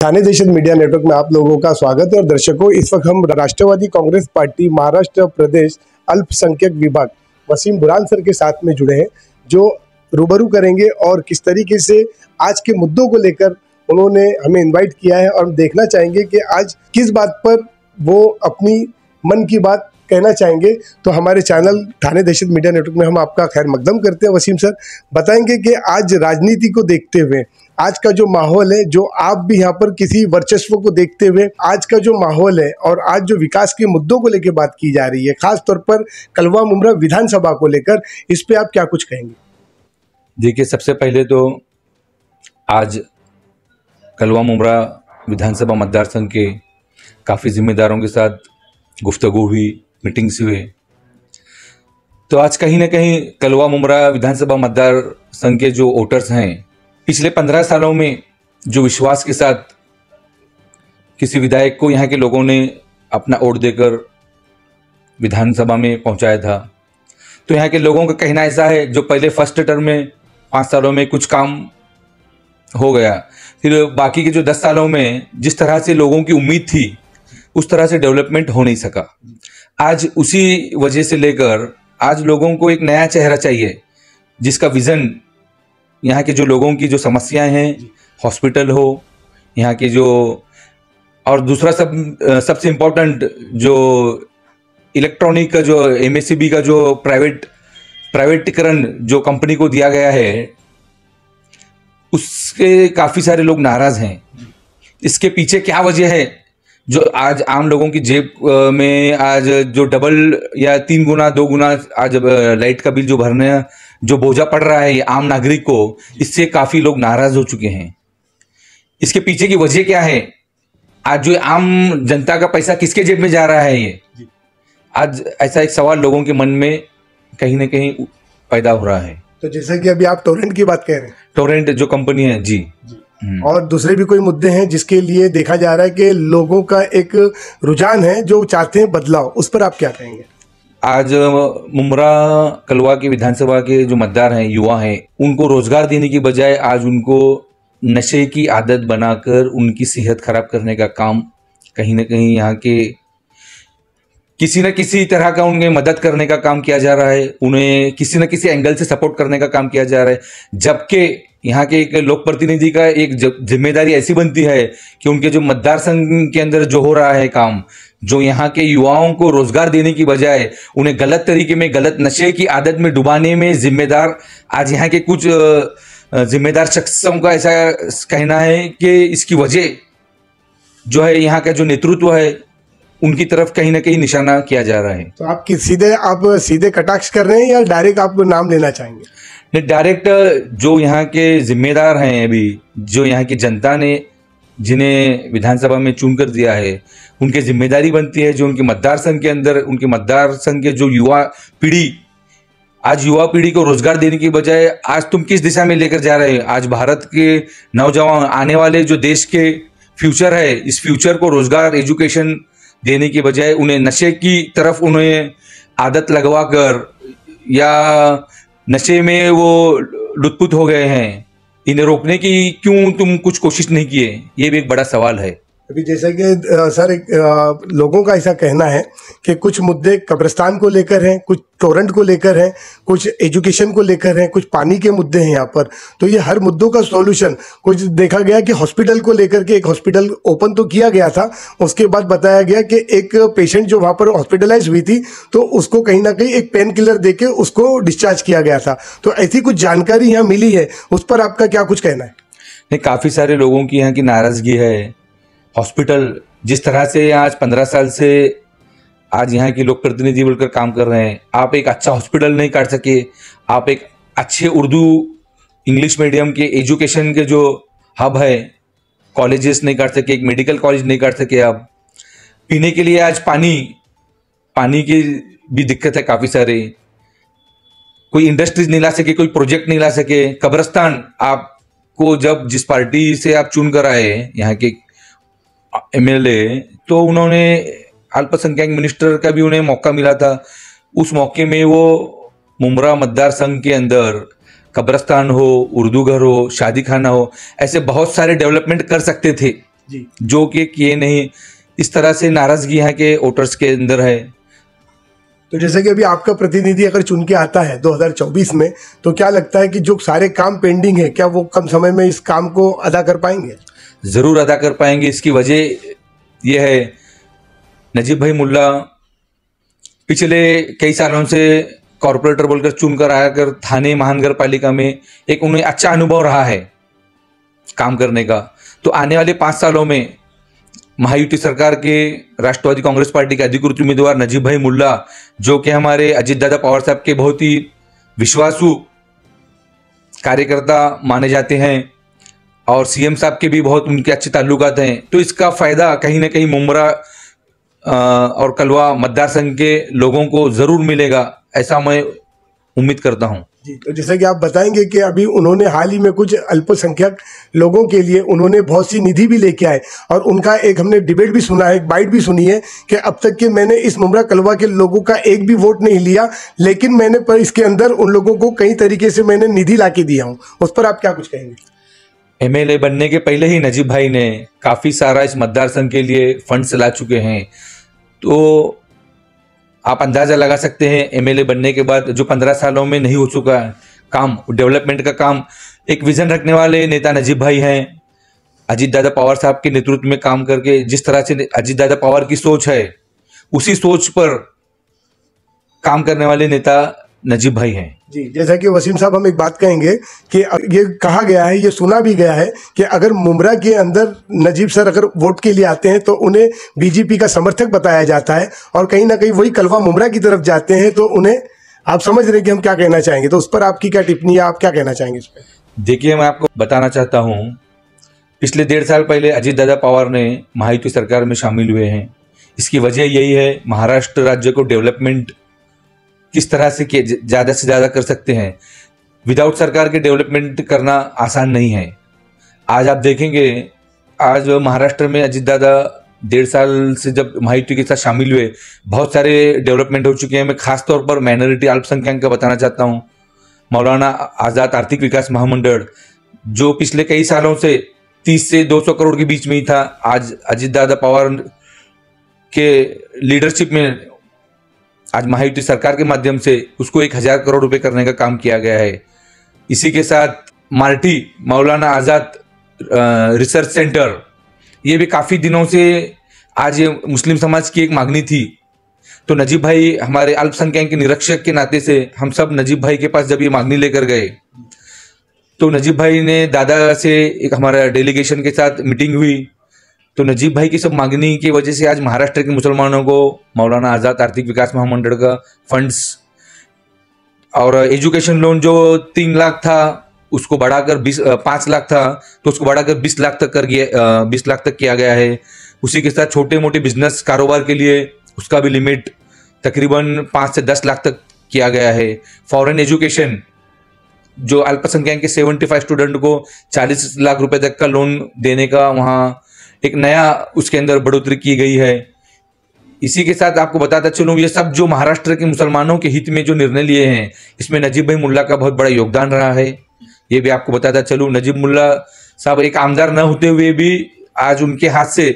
थाने देशज media network में आप लोगों का स्वागत है। और दर्शकों, इस वक्त हम राष्ट्रवादी कांग्रेस पार्टी महाराष्ट्र प्रदेश अल्पसंख्यक विभाग वसीम बुरहान सर के साथ में जुड़े हैं, जो रूबरू करेंगे और किस तरीके से आज के मुद्दों को लेकर उन्होंने हमें इनवाइट किया है और हम देखना चाहेंगे कि आज किस बात पर वो अपनी मन की बात कहना चाहेंगे। तो हमारे चैनल थाने देशज मीडिया नेटवर्क में हम आपका खैर मकदम करते हैं। वसीम सर बताएंगे कि आज राजनीति को देखते हुए आज का जो माहौल है, जो आप भी यहाँ पर किसी वर्चस्व को देखते हुए आज का जो माहौल है और आज जो विकास के मुद्दों को लेकर बात की जा रही है, खास तौर पर कलवा मुमरा विधानसभा को लेकर, इस पे आप क्या कुछ कहेंगे? देखिए, सबसे पहले तो आज कलवा मुमरा विधानसभा मतदार संघ के काफ़ी जिम्मेदारों के साथ गुफ्तगू हुई, मीटिंग्स हुए। तो आज कहीं ना कहीं कलवा मुमरा विधानसभा मतदार संघ के जो वोटर्स हैं, पिछले 15 सालों में जो विश्वास के साथ किसी विधायक को यहाँ के लोगों ने अपना वोट देकर विधानसभा में पहुंचाया था, तो यहाँ के लोगों का कहना ऐसा है, जो पहले फर्स्ट टर्म में 5 सालों में कुछ काम हो गया, फिर बाकी के जो 10 सालों में जिस तरह से लोगों की उम्मीद थी उस तरह से डेवलपमेंट हो नहीं सका। आज उसी वजह से लेकर आज लोगों को एक नया चेहरा चाहिए, जिसका विज़न यहाँ के जो लोगों की जो समस्याएं हैं, हॉस्पिटल हो यहाँ के जो, और दूसरा सबसे इम्पोर्टेंट जो इलेक्ट्रॉनिक का जो एमएससीबी का जो प्राइवेटीकरण जो कंपनी को दिया गया है, उसके काफ़ी सारे लोग नाराज़ हैं। इसके पीछे क्या वजह है जो आज आम लोगों की जेब में आज जो डबल या 3 गुना 2 गुना आज लाइट का बिल जो भरने जो बोझा पड़ रहा है आम नागरिक को, इससे काफ़ी लोग नाराज़ हो चुके हैं। इसके पीछे की वजह क्या है? आज जो आम जनता का पैसा किसके जेब में जा रहा है, ये आज ऐसा एक सवाल लोगों के मन में कहीं ना कहीं पैदा हो रहा है। तो जैसे कि अभी आप टोरेंट की बात कह रहे हैं, टोरेंट जो कंपनी है जी। और दूसरे भी कोई मुद्दे हैं जिसके लिए देखा जा रहा है कि लोगों का एक रुझान है जो चाहते हैं बदलाव, उस पर आप क्या कहेंगे? आज मुमरा कलवा के विधानसभा के जो मतदार हैं, युवा हैं, उनको रोजगार देने की बजाय आज उनको नशे की आदत बनाकर उनकी सेहत खराब करने का काम कहीं ना कहीं यहाँ के किसी न किसी तरह का उनके मदद करने का काम किया जा रहा है, उन्हें किसी न किसी एंगल से सपोर्ट करने का काम किया जा रहा है। जबकि यहाँ के एक लोक प्रतिनिधि का एक जिम्मेदारी ऐसी बनती है कि उनके जो मतदार संघ के अंदर जो हो रहा है काम, जो यहाँ के युवाओं को रोजगार देने की बजाय उन्हें गलत तरीके में गलत नशे की आदत में डुबाने में जिम्मेदार आज यहाँ के कुछ जिम्मेदार शख्सों का ऐसा कहना है कि इसकी वजह जो है यहाँ का जो नेतृत्व है उनकी तरफ कहीं ना कहीं निशाना किया जा रहा है। तो आप सीधे कटाक्ष कर रहे हैं या डायरेक्ट आप नाम लेना चाहेंगे? नहीं, डायरेक्ट जो यहाँ के जिम्मेदार हैं, अभी जो यहाँ की जनता ने जिन्हें विधानसभा में चुन कर दिया है, उनकी जिम्मेदारी बनती है जो उनके मतदार संघ के अंदर, उनके मतदार संघ के जो युवा पीढ़ी, आज युवा पीढ़ी को रोजगार देने की बजाय आज तुम किस दिशा में लेकर जा रहे हैं? आज भारत के नौजवान आने वाले जो देश के फ्यूचर है, इस फ्यूचर को रोजगार एजुकेशन देने की बजाय उन्हें नशे की तरफ उन्हें आदत लगवा कर या नशे में वो लुत्फुत हो गए हैं, इन्हें रोकने की क्यों तुम कुछ कोशिश नहीं किए? ये भी एक बड़ा सवाल है। अभी जैसा कि सर लोगों का ऐसा कहना है कि कुछ मुद्दे कब्रिस्तान को लेकर हैं, कुछ टोरेंट को लेकर हैं, कुछ एजुकेशन को लेकर हैं, कुछ पानी के मुद्दे हैं यहाँ पर। तो ये हर मुद्दों का सॉल्यूशन, कुछ देखा गया कि हॉस्पिटल को लेकर के एक हॉस्पिटल ओपन तो किया गया था, उसके बाद बताया गया कि एक पेशेंट जो वहाँ पर हॉस्पिटलाइज हुई थी तो उसको कहीं ना कहीं एक पेन किलर दे के उसको डिस्चार्ज किया गया था। तो ऐसी कुछ जानकारी यहाँ मिली है, उस पर आपका क्या कुछ कहना है? नहीं, काफ़ी सारे लोगों की यहाँ की नाराज़गी है। हॉस्पिटल जिस तरह से आज 15 साल से आज यहाँ के लोक प्रतिनिधि बोलकर काम कर रहे हैं, आप एक अच्छा हॉस्पिटल नहीं काट सके, आप एक अच्छे उर्दू इंग्लिश मीडियम के एजुकेशन के जो हब है कॉलेजेस नहीं काट सके, एक मेडिकल कॉलेज नहीं काट सके। आप पीने के लिए आज पानी की भी दिक्कत है काफ़ी सारे, कोई इंडस्ट्रीज नहीं ला सके, कोई प्रोजेक्ट नहीं ला सके। कब्रिस्तान आपको जब जिस पार्टी से आप चुन कर आए यहाँ के एमएलए, तो उन्होंने अल्पसंख्यक मिनिस्टर का भी उन्हें मौका मिला था। उस मौके में वो मुमरा मतदार संघ के अंदर कब्रस्तान हो, उर्दू घर हो, शादी खाना हो, ऐसे बहुत सारे डेवलपमेंट कर सकते थे, जी। जो कि किए नहीं। इस तरह से नाराजगी यहाँ के वोटर्स के अंदर है। तो जैसे कि अभी आपका प्रतिनिधि अगर चुन के आता है 2024 में, तो क्या लगता है कि जो सारे काम पेंडिंग है, क्या वो कम समय में इस काम को अदा कर पाएंगे? जरूर अदा कर पाएंगे। इसकी वजह यह है, नजीब भाई मुल्ला पिछले कई सालों से कॉरपोरेटर बोलकर चुनकर आकर थाने महानगर पालिका में एक उन्हें अच्छा अनुभव रहा है काम करने का। तो आने वाले 5 सालों में महायुति सरकार के राष्ट्रवादी कांग्रेस पार्टी के अधिकृत उम्मीदवार नजीब भाई मुल्ला, जो कि हमारे अजीत दादा पवार साहब के बहुत ही विश्वासु कार्यकर्ता माने जाते हैं और सीएम साहब के भी बहुत उनके अच्छे ताल्लुकात हैं, तो इसका फायदा कहीं ना कहीं मुमरा और कलवा मतदार संघ के लोगों को जरूर मिलेगा, ऐसा मैं उम्मीद करता हूं। जी, तो जैसे कि आप बताएंगे कि अभी उन्होंने हाल ही में कुछ अल्पसंख्यक लोगों के लिए उन्होंने बहुत सी निधि भी लेके आए, और उनका एक हमने डिबेट भी सुना है, एक बाइट भी सुनी है कि अब तक के मैंने इस मुमरा कलवा के लोगों का एक भी वोट नहीं लिया, लेकिन मैंने पर इसके अंदर उन लोगों को कई तरीके से मैंने निधि ला के दिया हूँ। उस पर आप क्या कुछ कहेंगे? एमएलए बनने के पहले ही नजीब भाई ने काफी सारा इस मतदार संघ के लिए फंड्स ला चुके हैं। तो आप अंदाजा लगा सकते हैं एमएलए बनने के बाद जो 15 सालों में नहीं हो चुका काम, डेवलपमेंट का काम, एक विजन रखने वाले नेता नजीब भाई हैं। अजीत दादा पवार साहब के नेतृत्व में काम करके जिस तरह से अजीत दादा पवार की सोच है, उसी सोच पर काम करने वाले नेता नजीब भाई हैं। जी, जैसा कि वसीम साहब हम एक बात कहेंगे कि ये कहा गया है, ये सुना भी गया है कि अगर मुमरा के अंदर नजीब सर अगर वोट के लिए आते हैं तो उन्हें बीजेपी का समर्थक बताया जाता है, और कहीं ना कहीं वही कलवा मुमरा की तरफ जाते हैं तो उन्हें, आप समझ रहे हैं कि हम क्या कहना चाहेंगे, तो उस पर आपकी क्या टिप्पणी है, आप क्या कहना चाहेंगे इस पर? देखिए, मैं आपको बताना चाहता हूँ, पिछले 1.5 साल पहले अजीत दादा पवार ने महायुति सरकार में शामिल हुए हैं। इसकी वजह यही है, महाराष्ट्र राज्य को डेवलपमेंट किस तरह से ज़्यादा से ज़्यादा कर सकते हैं। विदाउट सरकार के डेवलपमेंट करना आसान नहीं है। आज आप देखेंगे, आज महाराष्ट्र में अजीत दादा 1.5 साल से जब महायुति के साथ शामिल हुए, बहुत सारे डेवलपमेंट हो चुके हैं। मैं खास तौर पर माइनॉरिटी अल्पसंख्यक का बताना चाहता हूँ। मौलाना आज़ाद आर्थिक विकास महामंडल, जो पिछले कई सालों से 30 से 200 करोड़ के बीच में ही था, आज अजीत दादा पवार के लीडरशिप में आज महायुति सरकार के माध्यम से उसको 1000 करोड़ रुपए करने का काम किया गया है। इसी के साथ मार्टी मौलाना आज़ाद रिसर्च सेंटर, ये भी काफ़ी दिनों से आज ये मुस्लिम समाज की एक मांगनी थी। तो नजीब भाई हमारे अल्पसंख्यक के निरीक्षक के नाते से हम सब नजीब भाई के पास जब ये मांगनी लेकर गए, तो नजीब भाई ने दादा से एक हमारा डेलीगेशन के साथ मीटिंग हुई। तो नजीब भाई की सब मांगनी की वजह से आज महाराष्ट्र के मुसलमानों को मौलाना आज़ाद आर्थिक विकास महामंडल का फंड्स और एजुकेशन लोन जो 3 लाख था उसको बढ़ाकर 5 लाख था, तो उसको बढ़ाकर 20 लाख तक 20 लाख तक किया गया है। उसी के साथ छोटे मोटे बिजनेस कारोबार के लिए उसका भी लिमिट तकरीबन 5 से 10 लाख तक किया गया है। फॉरेन एजुकेशन, जो अल्पसंख्यक के 75 स्टूडेंट को 40 लाख रुपए तक का लोन देने का वहाँ एक नया उसके अंदर बढ़ोतरी की गई है। इसी के साथ आपको बताता चलूँ, ये सब जो महाराष्ट्र के मुसलमानों के हित में जो निर्णय लिए हैं, इसमें नजीब भाई मुल्ला का बहुत बड़ा योगदान रहा है। ये भी आपको बताता चलूँ, नजीब मुल्ला साहब एक आमदार न होते हुए भी आज उनके हाथ से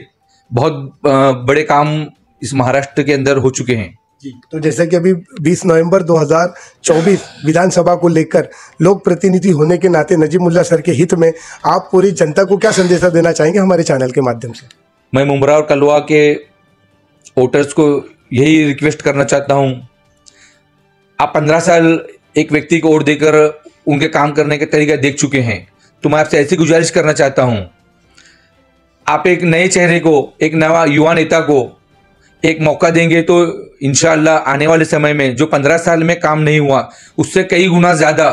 बहुत बड़े काम इस महाराष्ट्र के अंदर हो चुके हैं। तो जैसे कि अभी 20 नवंबर 2024 विधानसभा को लेकर लोक प्रतिनिधि होने के नाते नजीब मुल्ला सर के हित में आप पूरी जनता को क्या संदेशा देना चाहेंगे हमारे चैनल के माध्यम से? मैं मुमरा और कलवा के वोटर्स को यही रिक्वेस्ट करना चाहता हूं, आप 15 साल एक व्यक्ति को वोट देकर उनके काम करने के तरीका देख चुके हैं, तो मैं आपसे ऐसी गुजारिश करना चाहता हूं, आप एक नए चेहरे को, एक नवा युवा नेता को एक मौका देंगे तो इंशाअल्लाह आने वाले समय में जो 15 साल में काम नहीं हुआ उससे कई गुना ज़्यादा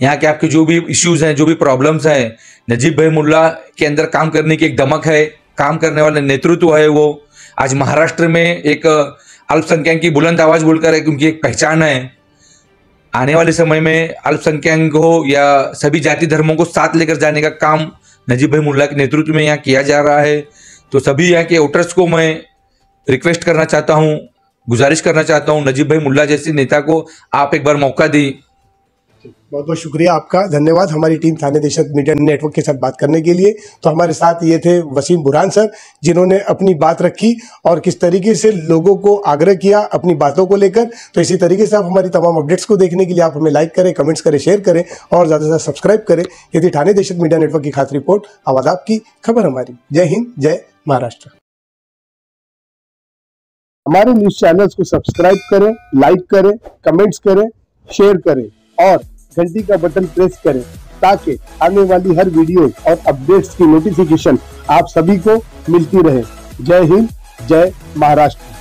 यहाँ के आपके जो भी इश्यूज हैं, जो भी प्रॉब्लम्स हैं, नजीब भाई मुल्ला के अंदर काम करने की एक दमक है, काम करने वाला नेतृत्व है। वो आज महाराष्ट्र में एक अल्पसंख्यक की बुलंद आवाज़ बोलकर एक उनकी एक पहचान है। आने वाले समय में अल्पसंख्यक हो या सभी जाति धर्मों को साथ लेकर जाने का काम नजीब भाई मुल्ला के नेतृत्व में यहाँ किया जा रहा है। तो सभी यहाँ के वोटर्स को मैं रिक्वेस्ट करना चाहता हूँ, गुजारिश करना चाहता हूँ, नजीब भाई मुल्ला जैसे नेता को आप एक बार मौका दी। बहुत बहुत शुक्रिया आपका, धन्यवाद हमारी टीम थाने देशक मीडिया नेटवर्क के साथ बात करने के लिए। तो हमारे साथ ये थे वसीम बुरहान सर, जिन्होंने अपनी बात रखी और किस तरीके से लोगों को आग्रह किया अपनी बातों को लेकर। तो इसी तरीके से आप हमारी तमाम अपडेट्स को देखने के लिए आप हमें लाइक करें, कमेंट्स करें, शेयर करें और ज़्यादा से ज़्यादा सब्सक्राइब करें। ये थी थाने देशक मीडिया नेटवर्क की खास रिपोर्ट, आवाज़ आपकी, खबर हमारी। जय हिंद, जय महाराष्ट्र। हमारे न्यूज़ चैनल्स को सब्सक्राइब करें, लाइक करें, कमेंट्स करें, शेयर करें और घंटी का बटन प्रेस करें ताकि आने वाली हर वीडियो और अपडेट्स की नोटिफिकेशन आप सभी को मिलती रहे। जय हिंद, जय महाराष्ट्र।